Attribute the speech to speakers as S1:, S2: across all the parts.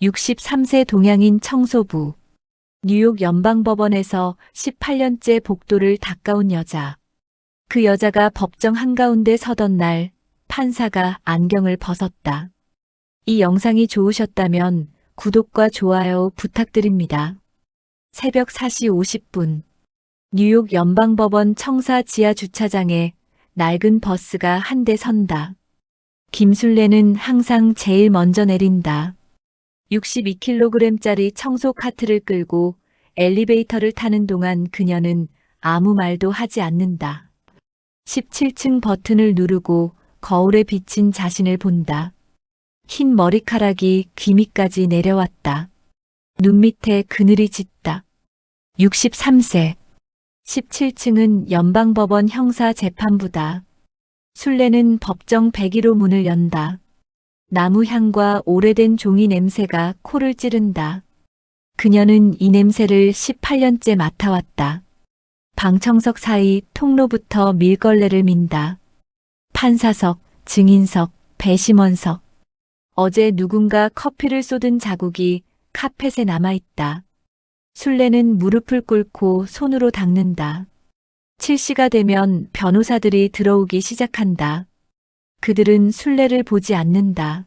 S1: 63세 동양인 청소부. 뉴욕 연방법원에서 18년째 복도를 닦아온 여자. 그 여자가 법정 한가운데 서던 날 판사가 안경을 벗었다. 이 영상이 좋으셨다면 구독과 좋아요 부탁드립니다. 새벽 4시 50분. 뉴욕 연방법원 청사 지하 주차장에 낡은 버스가 한 대 선다. 김술래는 항상 제일 먼저 내린다. 62kg짜리 청소 카트를 끌고 엘리베이터를 타는 동안 그녀는 아무 말도 하지 않는다. 17층 버튼을 누르고 거울에 비친 자신을 본다. 흰 머리카락이 귀 밑까지 내려왔다. 눈 밑에 그늘이 짙다. 63세. 17층은 연방법원 형사재판부다. 술래는 법정 101호 문을 연다. 나무 향과 오래된 종이 냄새가 코를 찌른다. 그녀는 이 냄새를 18년째 맡아왔다. 방청석 사이 통로부터 밀걸레를 민다. 판사석, 증인석, 배심원석. 어제 누군가 커피를 쏟은 자국이 카펫에 남아있다. 술래는 무릎을 꿇고 손으로 닦는다. 7시가 되면 변호사들이 들어오기 시작한다. 그들은 술래를 보지 않는다.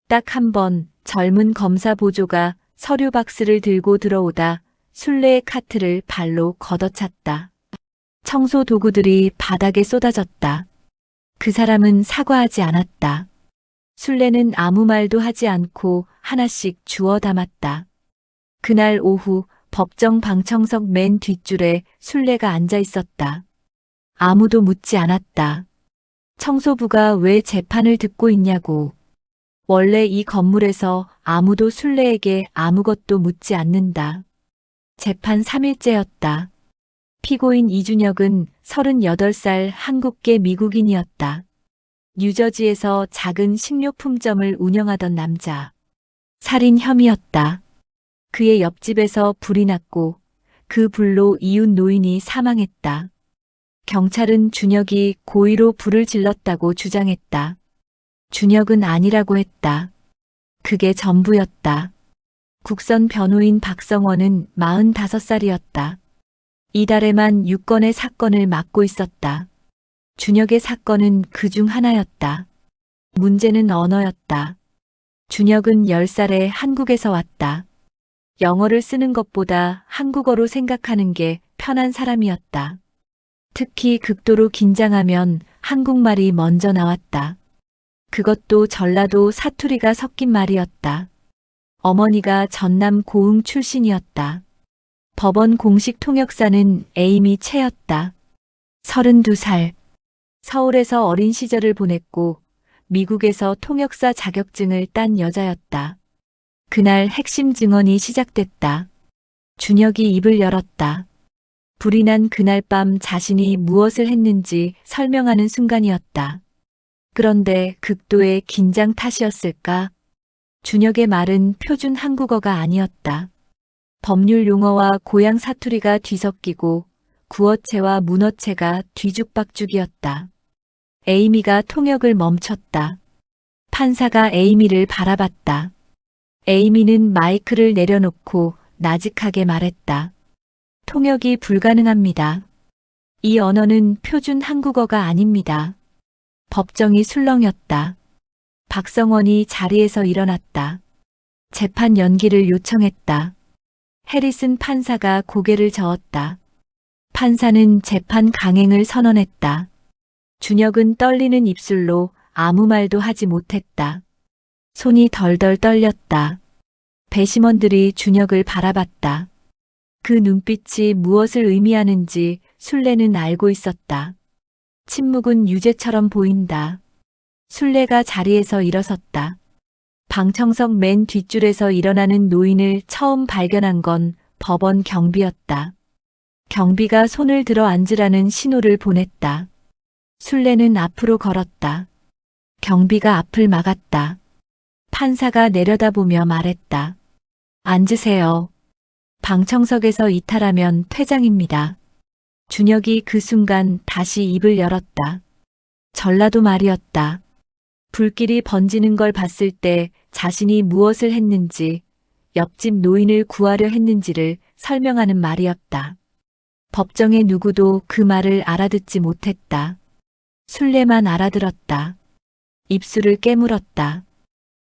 S1: 딱 한 번 젊은 검사 보조가 서류 박스를 들고 들어오다 술래의 카트를 발로 걷어찼다. 청소 도구들이 바닥에 쏟아졌다. 그 사람은 사과하지 않았다. 술래는 아무 말도 하지 않고 하나씩 주워 담았다. 그날 오후 법정 방청석 맨 뒷줄에 술래가 앉아 있었다. 아무도 묻지 않았다. 청소부가 왜 재판을 듣고 있냐고. 원래 이 건물에서 아무도 술래에게 아무것도 묻지 않는다. 재판 3일째였다. 피고인 이준혁은 38살 한국계 미국인이었다. 뉴저지에서 작은 식료품점을 운영하던 남자. 살인 혐의였다. 그의 옆집에서 불이 났고 그 불로 이웃 노인이 사망했다. 경찰은 준혁이 고의로 불을 질렀다고 주장했다. 준혁은 아니라고 했다. 그게 전부였다. 국선 변호인 박성원은 45살이었다. 이달에만 6건의 사건을 맡고 있었다. 준혁의 사건은 그 중 하나였다. 문제는 언어였다. 준혁은 10살에 한국에서 왔다. 영어를 쓰는 것보다 한국어로 생각하는 게 편한 사람이었다. 특히 극도로 긴장하면 한국말이 먼저 나왔다. 그것도 전라도 사투리가 섞인 말이었다. 어머니가 전남 고흥 출신이었다. 법원 공식 통역사는 에이미 채였다. 32살. 서울에서 어린 시절을 보냈고 미국에서 통역사 자격증을 딴 여자였다. 그날 핵심 증언이 시작됐다. 준혁이 입을 열었다. 불이 난 그날 밤 자신이 무엇을 했는지 설명하는 순간이었다. 그런데 극도의 긴장 탓이었을까? 준혁의 말은 표준 한국어가 아니었다. 법률 용어와 고향 사투리가 뒤섞이고 구어체와 문어체가 뒤죽박죽이었다. 에이미가 통역을 멈췄다. 판사가 에이미를 바라봤다. 에이미는 마이크를 내려놓고 나직하게 말했다. 통역이 불가능합니다. 이 언어는 표준 한국어가 아닙니다. 법정이 술렁였다. 박성원이 자리에서 일어났다. 재판 연기를 요청했다. 해리슨 판사가 고개를 저었다. 판사는 재판 강행을 선언했다. 준혁은 떨리는 입술로 아무 말도 하지 못했다. 손이 덜덜 떨렸다. 배심원들이 준혁을 바라봤다. 그 눈빛이 무엇을 의미하는지 술래는 알고 있었다. 침묵은 유죄처럼 보인다. 술래가 자리에서 일어섰다. 방청석 맨 뒷줄에서 일어나는 노인을 처음 발견한 건 법원 경비였다. 경비가 손을 들어 앉으라는 신호를 보냈다. 술래는 앞으로 걸었다. 경비가 앞을 막았다. 판사가 내려다보며 말했다. 앉으세요. 방청석에서 이탈하면 퇴장입니다. 준혁이 그 순간 다시 입을 열었다. 전라도 말이었다. 불길이 번지는 걸 봤을 때 자신이 무엇을 했는지, 옆집 노인을 구하려 했는지를 설명하는 말이었다. 법정의 누구도 그 말을 알아듣지 못했다. 술래만 알아들었다. 입술을 깨물었다.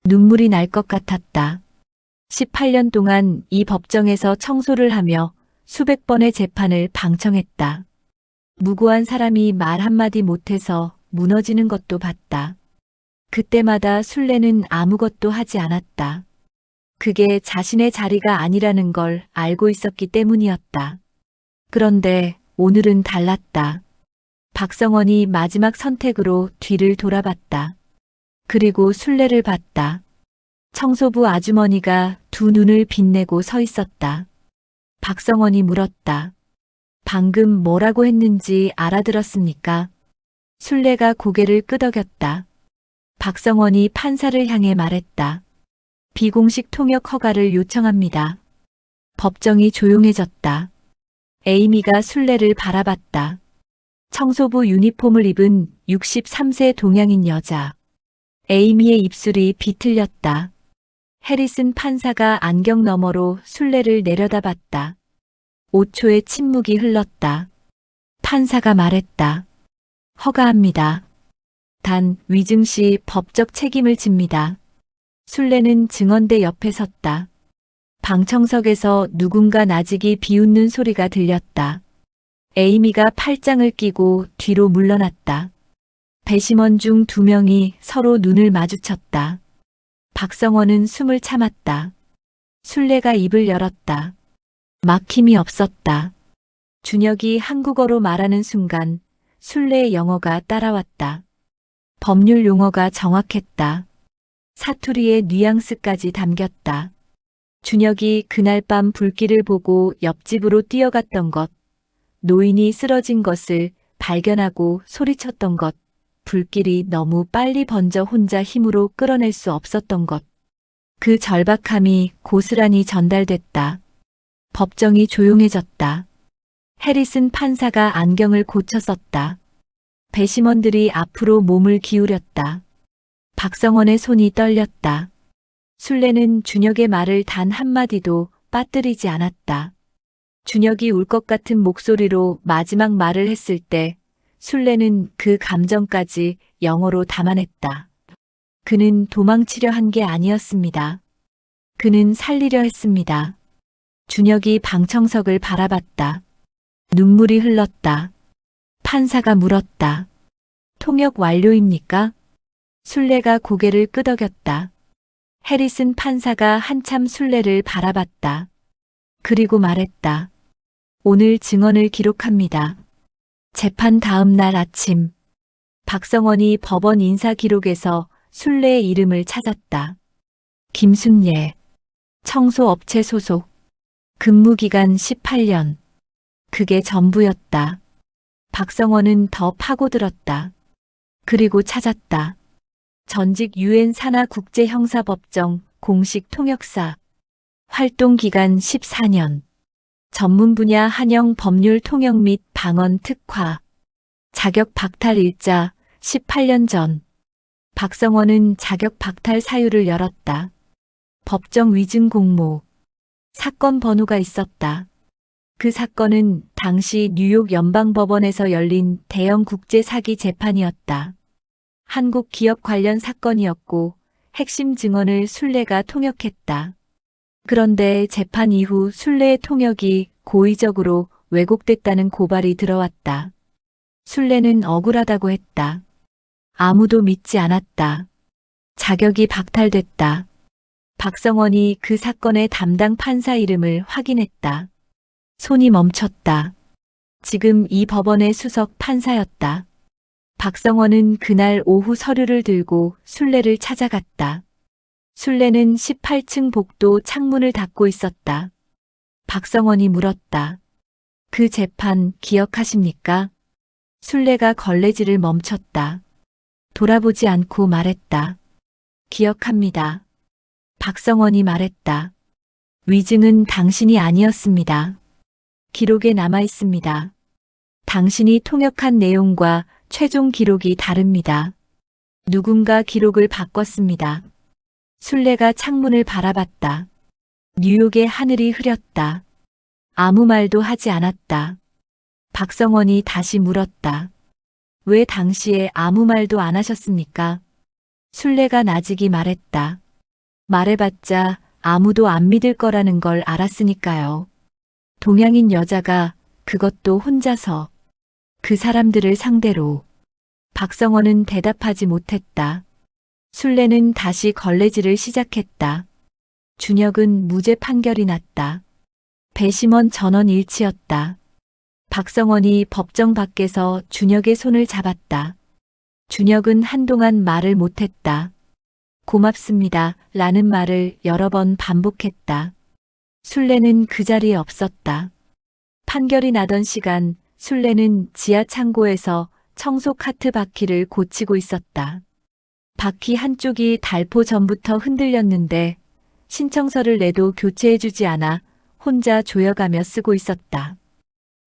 S1: 눈물이 날 것 같았다. 18년 동안 이 법정에서 청소를 하며 수백 번의 재판을 방청했다. 무고한 사람이 말 한마디 못해서 무너지는 것도 봤다. 그때마다 술래는 아무것도 하지 않았다. 그게 자신의 자리가 아니라는 걸 알고 있었기 때문이었다. 그런데 오늘은 달랐다. 박성원이 마지막 선택으로 뒤를 돌아봤다. 그리고 술래를 봤다. 청소부 아주머니가 두 눈을 빛내고 서 있었다. 박성원이 물었다. 방금 뭐라고 했는지 알아들었습니까? 술래가 고개를 끄덕였다. 박성원이 판사를 향해 말했다. 비공식 통역 허가를 요청합니다. 법정이 조용해졌다. 에이미가 술래를 바라봤다. 청소부 유니폼을 입은 63세 동양인 여자. 에이미의 입술이 비틀렸다. 해리슨 판사가 안경 너머로 술래를 내려다봤다. 5초의 침묵이 흘렀다. 판사가 말했다. 허가합니다. 단 위증 시 법적 책임을 집니다. 술래는 증언대 옆에 섰다. 방청석에서 누군가 나직이 비웃는 소리가 들렸다. 에이미가 팔짱을 끼고 뒤로 물러났다. 배심원 중 2명이 서로 눈을 마주쳤다. 박성원은 숨을 참았다. 술래가 입을 열었다. 막힘이 없었다. 준혁이 한국어로 말하는 순간 술래의 영어가 따라왔다. 법률 용어가 정확했다. 사투리의 뉘앙스까지 담겼다. 준혁이 그날 밤 불길을 보고 옆집으로 뛰어갔던 것, 노인이 쓰러진 것을 발견하고 소리쳤던 것, 불길이 너무 빨리 번져 혼자 힘으로 끌어낼 수 없었던 것. 그 절박함이 고스란히 전달됐다. 법정이 조용해졌다. 해리슨 판사가 안경을 고쳐 썼다. 배심원들이 앞으로 몸을 기울였다. 박성원의 손이 떨렸다. 술래는 준혁의 말을 단 한마디도 빠뜨리지 않았다. 준혁이 울 것 같은 목소리로 마지막 말을 했을 때 술래는 그 감정까지 영어로 담아냈다. 그는 도망치려 한 게 아니었습니다. 그는 살리려 했습니다. 준혁이 방청석을 바라봤다. 눈물이 흘렀다. 판사가 물었다. 통역 완료입니까? 술래가 고개를 끄덕였다. 해리슨 판사가 한참 술래를 바라봤다. 그리고 말했다. 오늘 증언을 기록합니다. 재판 다음 날 아침, 박성원이 법원 인사 기록에서 술래의 이름을 찾았다. 김순예, 청소업체 소속, 근무기간 18년. 그게 전부였다. 박성원은 더 파고들었다. 그리고 찾았다. 전직 UN 산하 국제형사법정 공식 통역사. 활동 기간 14년. 전문 분야 한영 법률 통역 및 방언 특화. 자격 박탈 일자 18년 전. 박성원은 자격 박탈 사유를 열었다. 법정 위증 공모. 사건 번호가 있었다. 그 사건은 당시 뉴욕 연방법원에서 열린 대형 국제 사기 재판이었다. 한국 기업 관련 사건이었고 핵심 증언을 술래가 통역했다. 그런데 재판 이후 술래의 통역이 고의적으로 왜곡됐다는 고발이 들어왔다. 술래는 억울하다고 했다. 아무도 믿지 않았다. 자격이 박탈됐다. 박성원이 그 사건의 담당 판사 이름을 확인했다. 손이 멈췄다. 지금 이 법원의 수석 판사였다. 박성원은 그날 오후 서류를 들고 술래를 찾아갔다. 술래는 18층 복도 창문을 닫고 있었다. 박성원이 물었다. 그 재판 기억하십니까? 술래가 걸레질을 멈췄다. 돌아보지 않고 말했다. 기억합니다. 박성원이 말했다. 위증은 당신이 아니었습니다. 기록에 남아 있습니다. 당신이 통역한 내용과 최종 기록이 다릅니다. 누군가 기록을 바꿨습니다. 술래가 창문을 바라봤다. 뉴욕의 하늘이 흐렸다. 아무 말도 하지 않았다. 박성원이 다시 물었다. 왜 당시에 아무 말도 안 하셨습니까? 술래가 나직이 말했다. 말해봤자 아무도 안 믿을 거라는 걸 알았으니까요. 동양인 여자가 그것도 혼자서 그 사람들을 상대로. 박성원은 대답하지 못했다. 술래는 다시 걸레질을 시작했다. 준혁은 무죄 판결이 났다. 배심원 전원 일치였다. 박성원이 법정 밖에서 준혁의 손을 잡았다. 준혁은 한동안 말을 못했다. 고맙습니다. 라는 말을 여러 번 반복했다. 술래는 그 자리에 없었다. 판결이 나던 시간 술래는 지하 창고에서 청소 카트 바퀴를 고치고 있었다. 바퀴 한쪽이 달포 전부터 흔들렸는데 신청서를 내도 교체해주지 않아 혼자 조여가며 쓰고 있었다.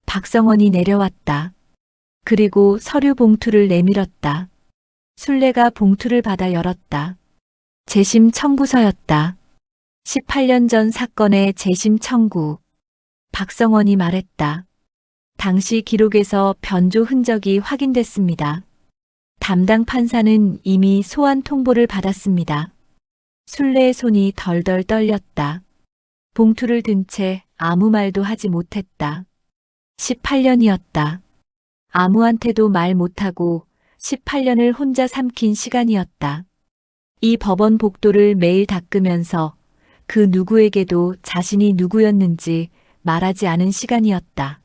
S1: 박성원이 내려왔다. 그리고 서류 봉투를 내밀었다. 술래가 봉투를 받아 열었다. 재심 청구서였다. 18년 전 사건의 재심 청구. 박성원이 말했다. 당시 기록에서 변조 흔적이 확인됐습니다. 담당 판사는 이미 소환 통보를 받았습니다. 술래의 손이 덜덜 떨렸다. 봉투를 든 채 아무 말도 하지 못했다. 18년이었다. 아무한테도 말 못하고 18년을 혼자 삼킨 시간이었다. 이 법원 복도를 매일 닦으면서 그 누구에게도 자신이 누구였는지 말하지 않은 시간이었다.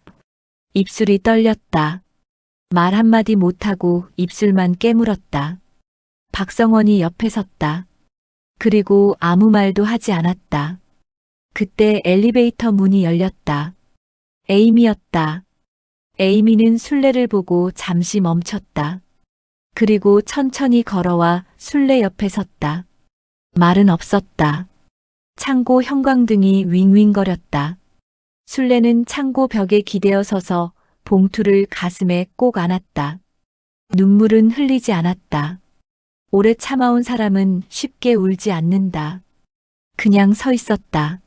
S1: 입술이 떨렸다. 말 한마디 못하고 입술만 깨물었다. 박성원이 옆에 섰다. 그리고 아무 말도 하지 않았다. 그때 엘리베이터 문이 열렸다. 에이미였다. 에이미는 술래를 보고 잠시 멈췄다. 그리고 천천히 걸어와 술래 옆에 섰다. 말은 없었다. 창고 형광등이 윙윙거렸다. 술래는 창고 벽에 기대어 서서 봉투를 가슴에 꼭 안았다. 눈물은 흘리지 않았다. 오래 참아온 사람은 쉽게 울지 않는다. 그냥 서 있었다.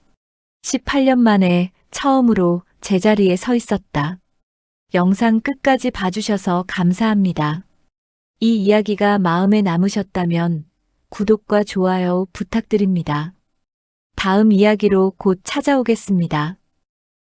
S1: 18년 만에 처음으로 제자리에 서 있었다. 영상 끝까지 봐주셔서 감사합니다. 이 이야기가 마음에 남으셨다면 구독과 좋아요 부탁드립니다. 다음 이야기로 곧 찾아오겠습니다.